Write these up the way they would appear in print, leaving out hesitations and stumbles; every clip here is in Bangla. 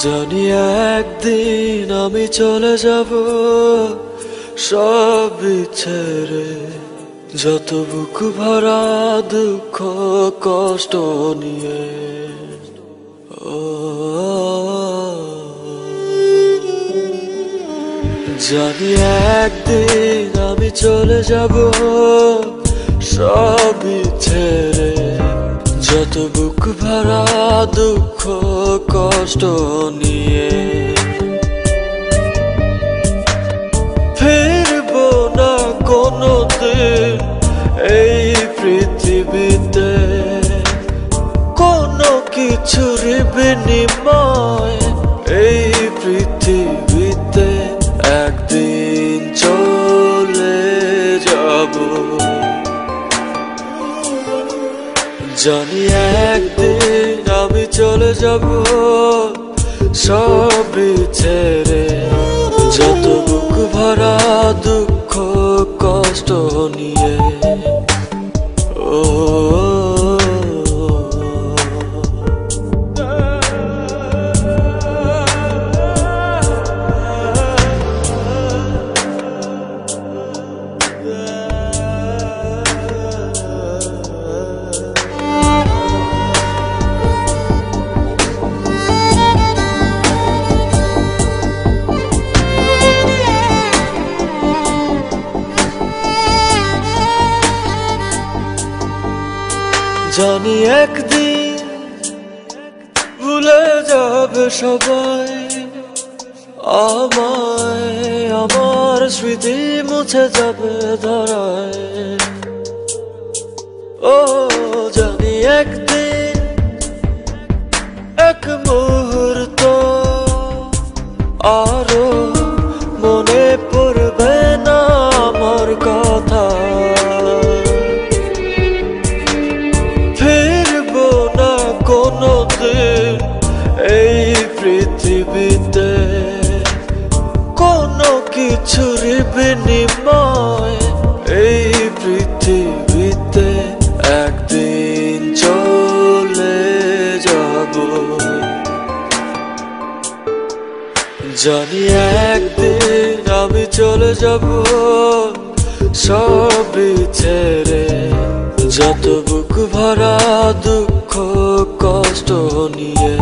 জানি একদিন আমি চলে যাব সব ছেড়ে, যত বুক ভরা দুঃখ কষ্ট নিয়ে। জানি একদিন আমি চলে যাব সব ছেড়ে, যত বুক ভরা দুঃখ কষ্ট নিয়ে। ফিরবো না কোনোদিন এই পৃথিবীতে, কোনো কিছুর বিনিময় এই পৃথিবীতে। একদিন চলে যাব, জানি একদিন আমি চলে যাব সব ছেড়ে, যত বুক ভরা দুঃখ কষ্ট নিয়ে। জানি একদিন ভুলে যাবে সবাই আমায়, আমার স্মৃতি মুছে যাবে ধরায়। ও জানি একদিন এক মুহূর্ত আরো মনে পড়বে না আমার কথা। কোনোদিন এই পৃথিবীতে, কোনো কিছুর বিনিময় এই পৃথিবীতে। একদিন চলে যাব, জানি একদিন আমি চলে যাব সব ছেড়ে, যত বুক ভরা দুঃখ কষ্ট নিয়ে।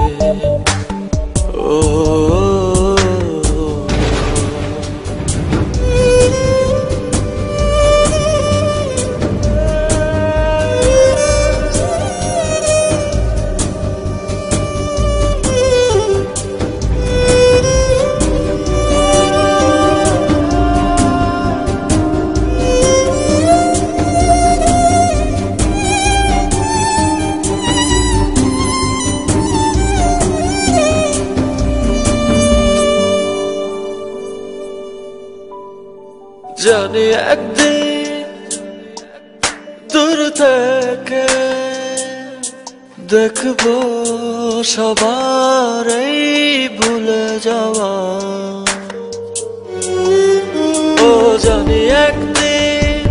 জানি একদিন দূর থেকে দেখবো সবার এই ভুলে যাওয়া। ও জানি একদিন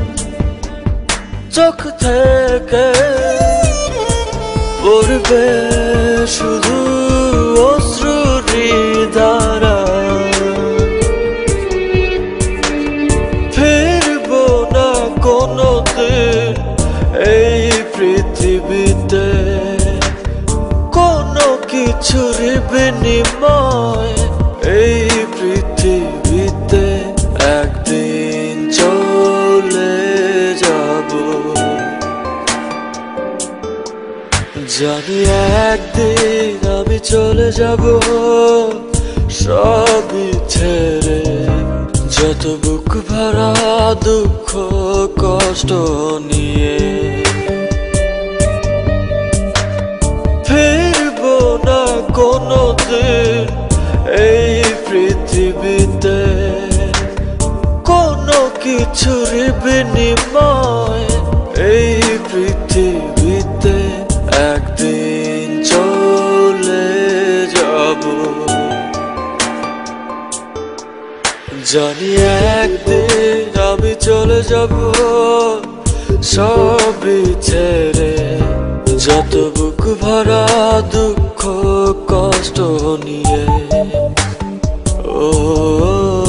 চোখ থেকে পড়বে শুধু অশ্রুরি ধারা। কোনোদিন এই পৃথিবীতে, কোনো কিছুর বিনিময় এই পৃথিবীতে। একদিন চলে যাব, জানি একদিন আমি চলে যাব সব ছেড়ে, যত বুক ভরা দুঃখ কষ্ট নিয়ে। ফিরবো না কোনোদিন এই পৃথিবীতে, কোনো কিছুর বিনিময় এই পৃথিবীতে। একদিন চলে যাব, জানি একদিন আমি চলে যাব সব ছেড়ে, যত বুক ভরা দুঃখ কষ্ট নিয়ে ও